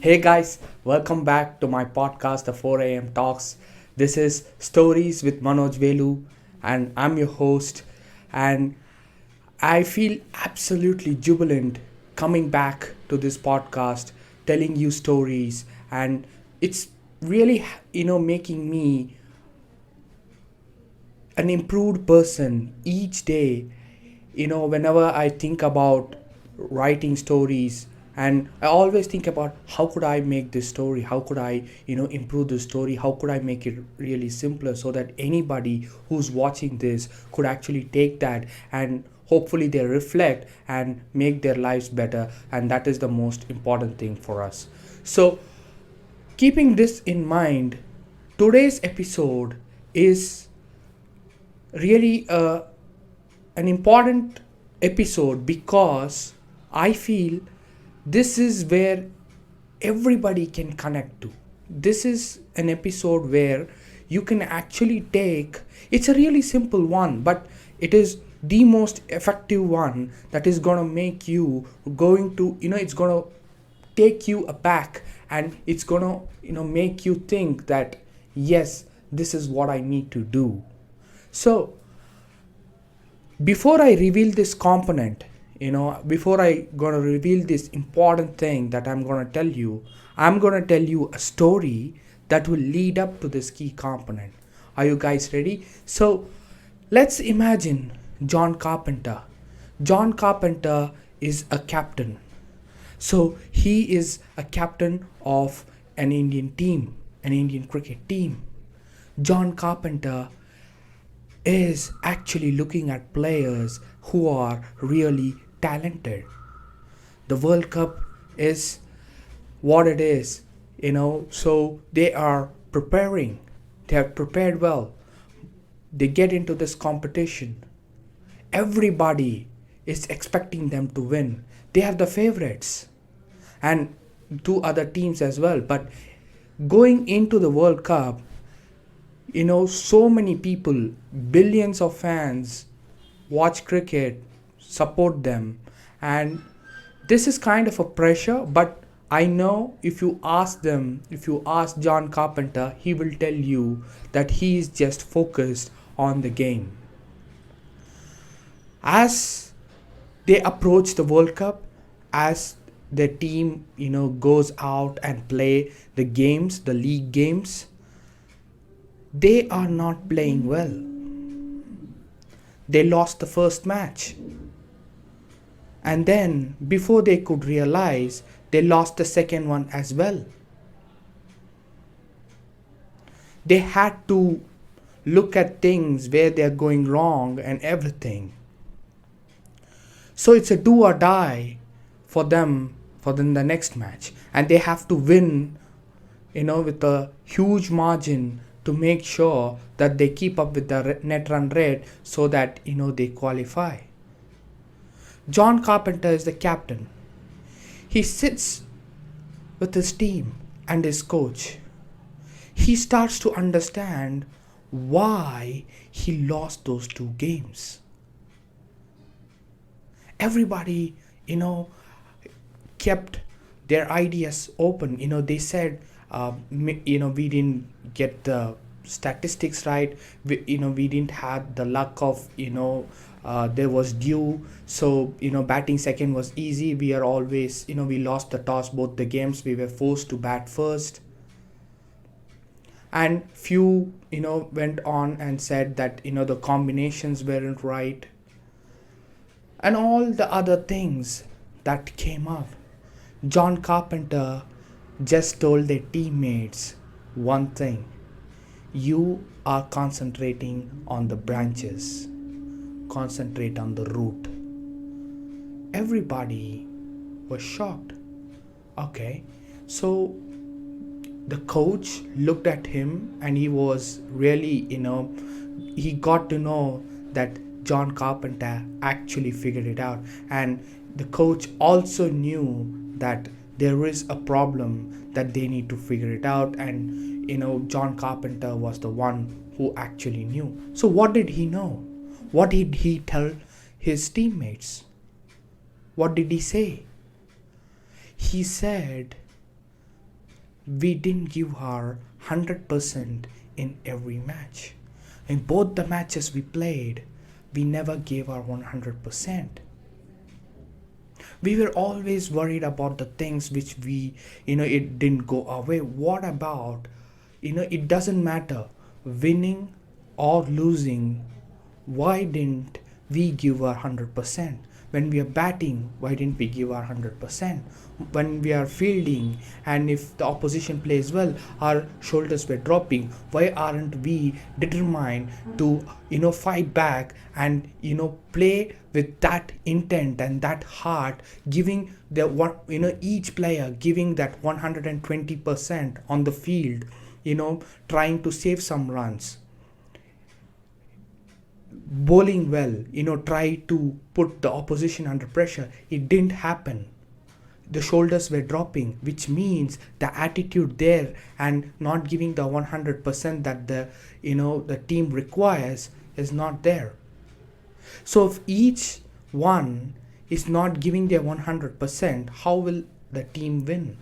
Hey guys, welcome back to my podcast, The 4 a.m. Talks. This is Stories with Manoj Velu, and I'm your host. And I feel absolutely jubilant coming back to this podcast, telling you stories, and it's really, making me an improved person each day. Whenever I think about writing stories, and I always think about how could I make this story, how could I improve the story, how could I make it really simpler so that anybody who's watching this could actually take that and hopefully they reflect and make their lives better, and that is the most important thing for us. So keeping this in mind, today's episode is really an important episode because I feel this is where everybody can connect to. This is an episode where you can actually take, it's a really simple one, but it is the most effective one that is going to make you going to, it's going to take you aback, and it's going to, make you think that, yes, this is what I need to do. So before I reveal this component, before I gonna reveal this important thing that I'm gonna tell you a story that will lead up to this key component. Are you guys ready? So let's imagine John Carpenter. John Carpenter is a captain. So he is a captain of an Indian team, an Indian cricket team. John Carpenter is actually looking at players who are really talented. The World Cup is what it is, so they are preparing, they have prepared well, they get into this competition. Everybody is expecting them to win. They are the favorites, and two other teams as well. But going into the World Cup, so many people, billions of fans watch cricket, support them, and this is kind of a pressure. But I know if you ask John Carpenter, he will tell you that he is just focused on the game. As they approach the World Cup, as the team goes out and play the games, the league games, they are not playing well. They lost the first match. And then, before they could realize, they lost the second one as well. They had to look at things where they're going wrong and everything. So it's a do or die for them the next match. And they have to win, with a huge margin to make sure that they keep up with the net run rate so that they qualify. John Carpenter is the captain. He sits with his team and his coach. He starts to understand why he lost those two games. Everybody, kept their ideas open. They said, we didn't get the statistics right. We didn't have the luck of, there was dew. So, batting second was easy. We are always, we lost the toss both the games. We were forced to bat first. And few, went on and said that, the combinations weren't right. And all the other things that came up. John Carpenter just told their teammates one thing: you are concentrating on the branches, concentrate on the root. Everybody was shocked. Okay, so the coach looked at him and he was really, he got to know that John Carpenter actually figured it out, and the coach also knew that there is a problem that they need to figure it out, and John Carpenter was the one who actually knew. So what did he know? What did he tell his teammates? What did he say? He said we didn't give our 100% in every match. In both the matches we played, we never gave our 100%. We were always worried about the things which it didn't go our way. What about, it doesn't matter winning or losing. Why didn't we give our 100%? When we are batting, why didn't we give our 100%? When we are fielding, and if the opposition plays well, our shoulders were dropping. Why aren't we determined to fight back and play with that intent and that heart, giving the one, each player giving that 120% on the field, trying to save some runs, bowling well, try to put the opposition under pressure. It didn't happen. The shoulders were dropping, which means the attitude there and not giving the 100% that the team requires is not there. So if each one is not giving their 100%, how will the team win?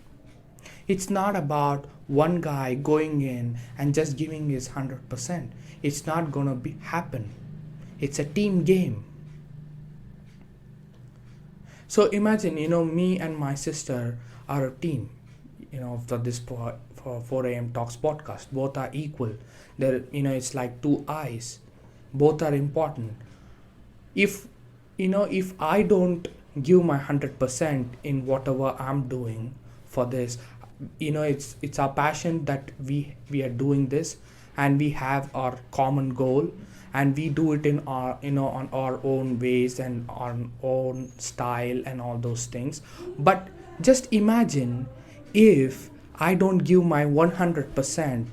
It's not about one guy going in and just giving his 100%. It's not gonna happen. It's a team game. So imagine, me and my sister are a team, for this for 4 a.m. Talks podcast. Both are equal. It's like two eyes. Both are important. If I don't give my 100% in whatever I'm doing for this, it's our passion that we are doing this, and we have our common goal, and we do it in our on our own ways and our own style and all those things. But just imagine if I don't give my 100%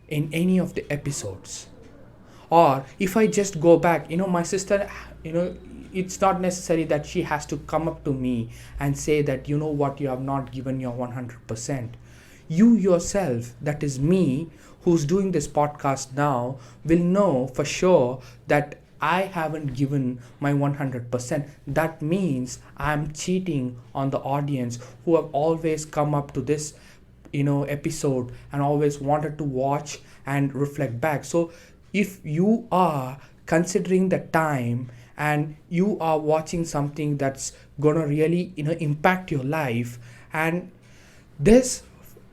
in any of the episodes, or if I just go back, my sister, it's not necessary that she has to come up to me and say that, what, you have not given your 100%. You yourself, that is me, who's doing this podcast now, will know for sure that I haven't given my 100%. That means I'm cheating on the audience who have always come up to this episode and always wanted to watch and reflect back. So if you are considering the time and you are watching something that's gonna really impact your life, and this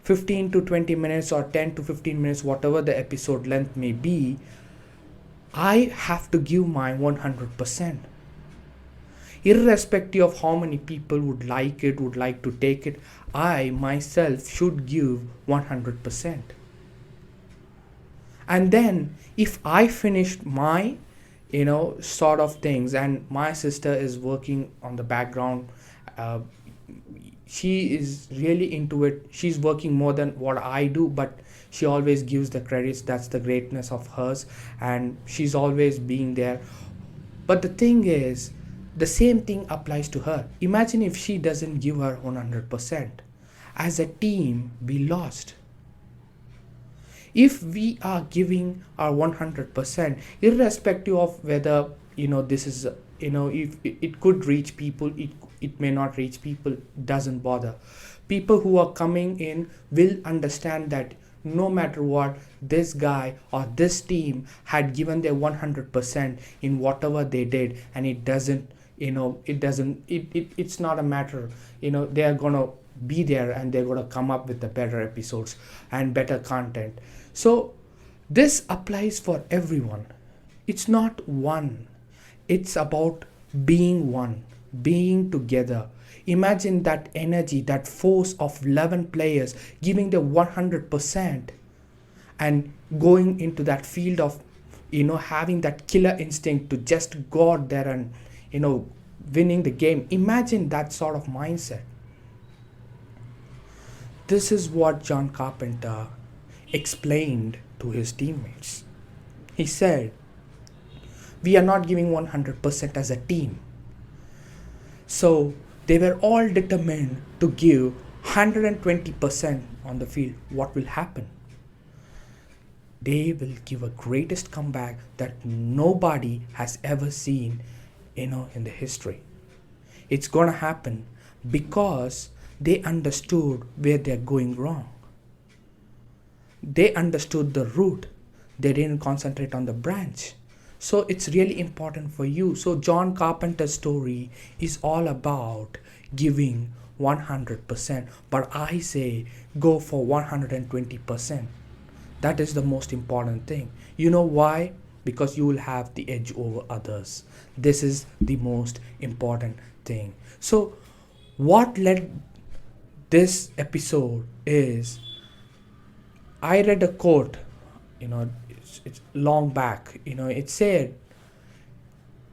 15 to 20 minutes or 10 to 15 minutes, whatever the episode length may be, I have to give my 100%. Irrespective of how many people would like to take it, I myself should give 100%. And then if I finished my sort of things, and my sister is working on the background, she is really into it. She's working more than what I do, but she always gives the credits. That's the greatness of hers, and she's always being there. But the thing is, the same thing applies to her. Imagine if she doesn't give her 100%. As a team, we lost. If we are giving our 100%, irrespective of whether this is if it could reach people, it may not reach people, doesn't bother. People who are coming in will understand that no matter what, this guy or this team had given their 100% in whatever they did, and it's not a matter, they are gonna be there, and they're gonna come up with the better episodes and better content. So this applies for everyone. It's not one. It's about being one, being together. Imagine that energy, that force of 11 players giving their 100% and going into that field of, having that killer instinct to just go out there and, winning the game. Imagine that sort of mindset. This is what John Carpenter explained to his teammates. He said, we are not giving 100% as a team. So they were all determined to give 120% on the field. What will happen? They will give a greatest comeback that nobody has ever seen, in the history. It's gonna happen because they understood where they're going wrong. They understood the root. They didn't concentrate on the branch. So it's really important for you. So John Carpenter's story is all about giving 100%, but I say go for 120%. That is the most important thing. You know why? Because you will have the edge over others. This is the most important thing. So what led this episode is, I read a quote, it's long back. It said,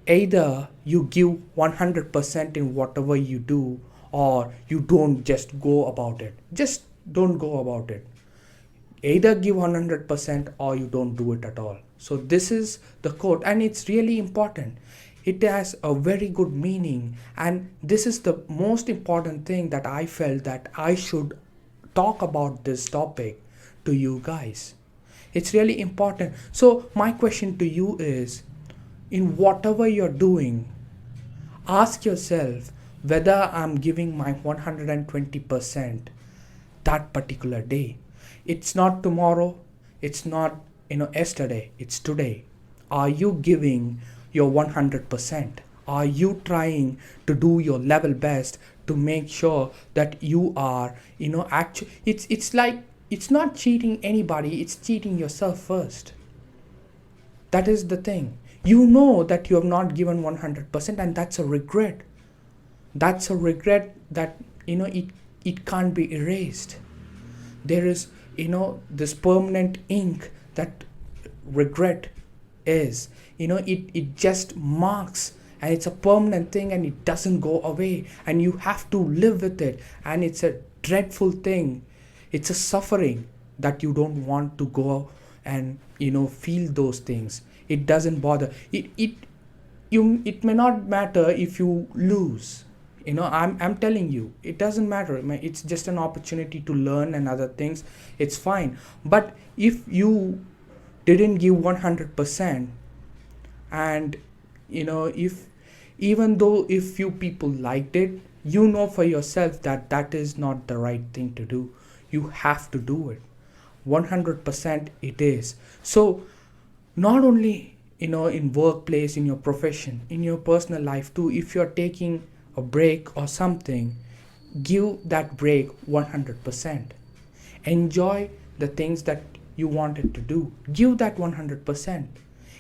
either you give 100% in whatever you do, or you don't just go about it. Just don't go about it. Either give 100% or you don't do it at all. So this is the quote, and it's really important. It has a very good meaning, and this is the most important thing that I felt that I should talk about this topic to you guys. It's really important. So my question to you is, in whatever you're doing, ask yourself whether I'm giving my 120% that particular day. It's not tomorrow, it's not yesterday, it's today. Are you giving your 100%? Are you trying to do your level best to make sure that you are actually, it's like, it's not cheating anybody, it's cheating yourself first. That is the thing. You know that you have not given 100%, and that's a regret. That's a regret that it can't be erased. There is this permanent ink that regret is. It just marks, and it's a permanent thing, and it doesn't go away, and you have to live with it, and it's a dreadful thing. It's a suffering that you don't want to go and feel those things. It doesn't bother. It may not matter if you lose. I'm telling you, it doesn't matter. It's just an opportunity to learn and other things. It's fine. But if you didn't give 100%, and if even though if few people liked it, for yourself that that is not the right thing to do. You have to do it 100%. It is. So not only in workplace, in your profession, in your personal life too, if you're taking a break or something, give that break 100%. Enjoy the things that you wanted to do. Give that 100%.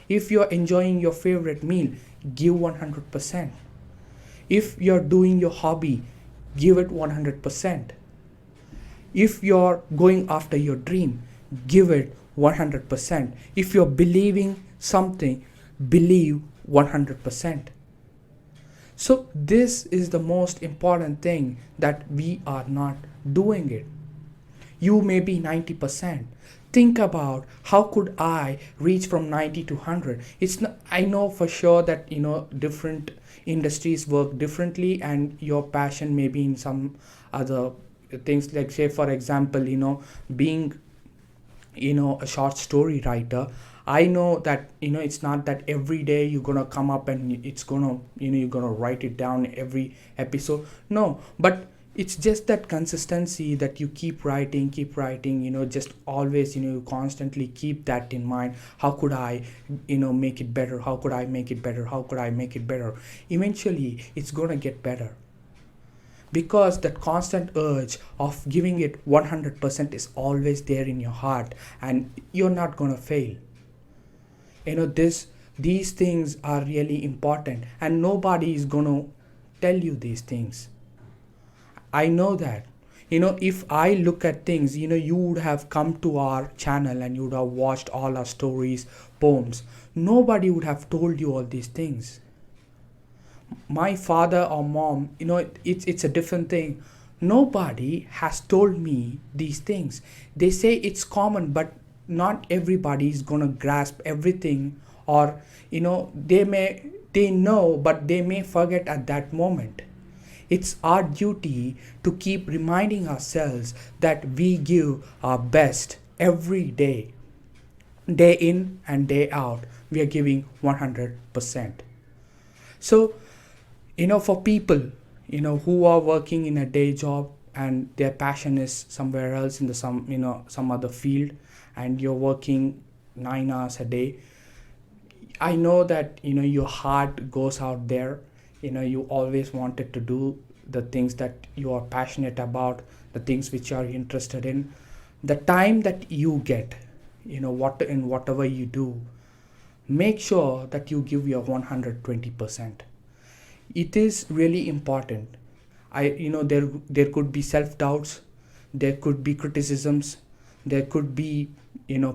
If you're enjoying your favorite meal, give 100%. If you're doing your hobby, give it 100%. If you're going after your dream, give it 100%. If you're believing something, believe 100%. So this is the most important thing, that we are not doing it. You may be 90%. Think about, how could I reach from 90 to 100? It's not, I know for sure that different industries work differently, and your passion may be in some other things, like say for example being a short story writer. I know that it's not that every day you're gonna come up and it's gonna you're gonna write it down every episode. No, but it's just that consistency, that you keep writing, just always you constantly keep that in mind. How could I make it better? How could I make it better? How could I make it better? Eventually it's gonna get better, because that constant urge of giving it 100% is always there in your heart, and you're not gonna fail. These things are really important, and nobody is gonna tell you these things. I know that. If I look at things, you would have come to our channel and you would have watched all our stories, poems. Nobody would have told you all these things. My father or mom, it's a different thing. Nobody has told me these things. They say it's common, but not everybody is gonna grasp everything, or they know, but they may forget at that moment. It's our duty to keep reminding ourselves that we give our best every day. Day in and day out, we are giving 100%. So for people who are working in a day job, and their passion is somewhere else in the some other field, and you're working 9 hours a day. I know that your heart goes out there. You always wanted to do the things that you are passionate about, the things which you are interested in. The time that you get, whatever you do, make sure that you give your 120%. It is really important. There could be self doubts, there could be criticisms, there could be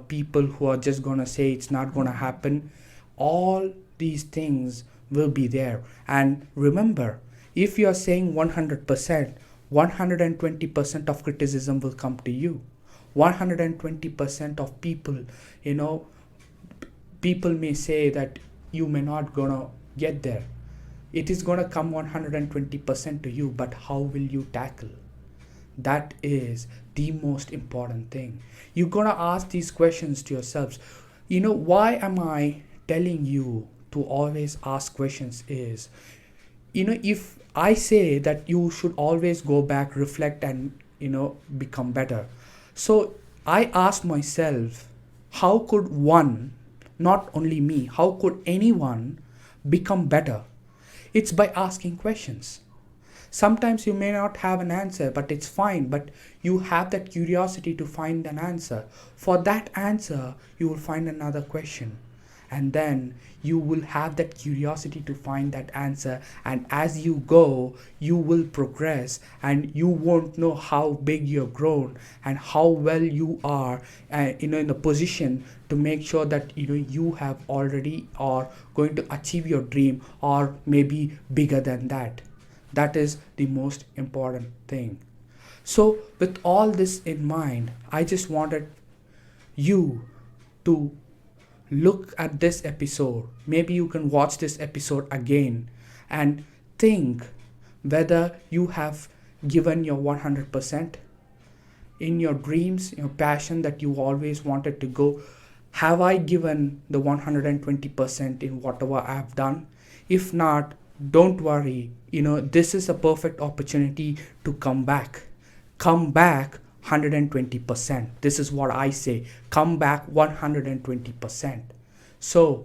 people who are just gonna say it's not gonna happen. All these things will be there. And remember, if you are saying 100%, 120% of criticism will come to you. 120% of people, you know people may say that you may not gonna get there. It is gonna come 120% to you, but how will you tackle? That is the most important thing. You're gonna ask these questions to yourselves. Why am I telling you to always ask questions is, if I say that you should always go back, reflect, and become better. So I asked myself, how could one, not only me, how could anyone become better? It's by asking questions. Sometimes you may not have an answer, but it's fine. But you have that curiosity to find an answer. For that answer, you will find another question. And then you will have that curiosity to find that answer. And as you go, you will progress, and you won't know how big you're grown and how well you are, in the position to make sure that you have already are going to achieve your dream, or maybe bigger than that. That is the most important thing. So, with all this in mind, I just wanted you to look at this episode. Maybe you can watch this episode again and think whether you have given your 100% in your dreams, your passion that you always wanted to go. Have I given the 120% in whatever I have done? If not, don't worry. This is a perfect opportunity to come back. Come back 120%. This is what I say. Come back 120%. So,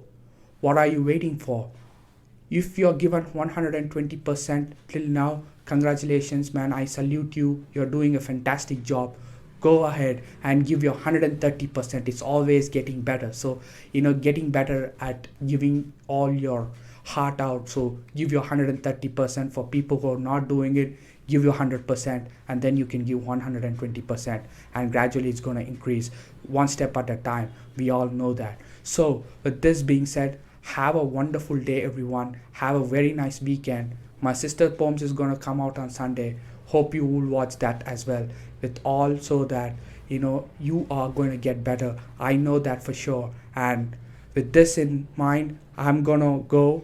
what are you waiting for? If you're given 120% till now, congratulations, man. I salute you. You're doing a fantastic job. Go ahead and give your 130%. It's always getting better. So, getting better at giving all your heart out. So, give your 130%. For people who are not doing it, give your 100%, and then you can give 120%, and gradually it's going to increase one step at a time. We all know that. So with this being said, have a wonderful day, everyone. Have a very nice weekend. My sister poems is going to come out on Sunday. Hope you will watch that as well, with all, so that you are going to get better. I know that for sure. And with this in mind, I'm gonna go,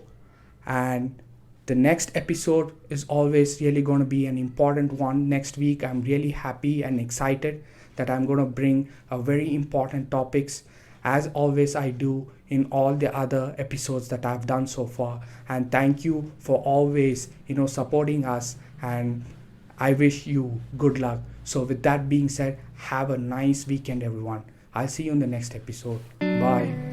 and the next episode is always really going to be an important one next week. I'm really happy and excited that I'm going to bring a very important topics, as always I do in all the other episodes that I've done so far. And thank you for always supporting us, and I wish you good luck. So with that being said, have a nice weekend, everyone. I'll see you in the next episode. Bye.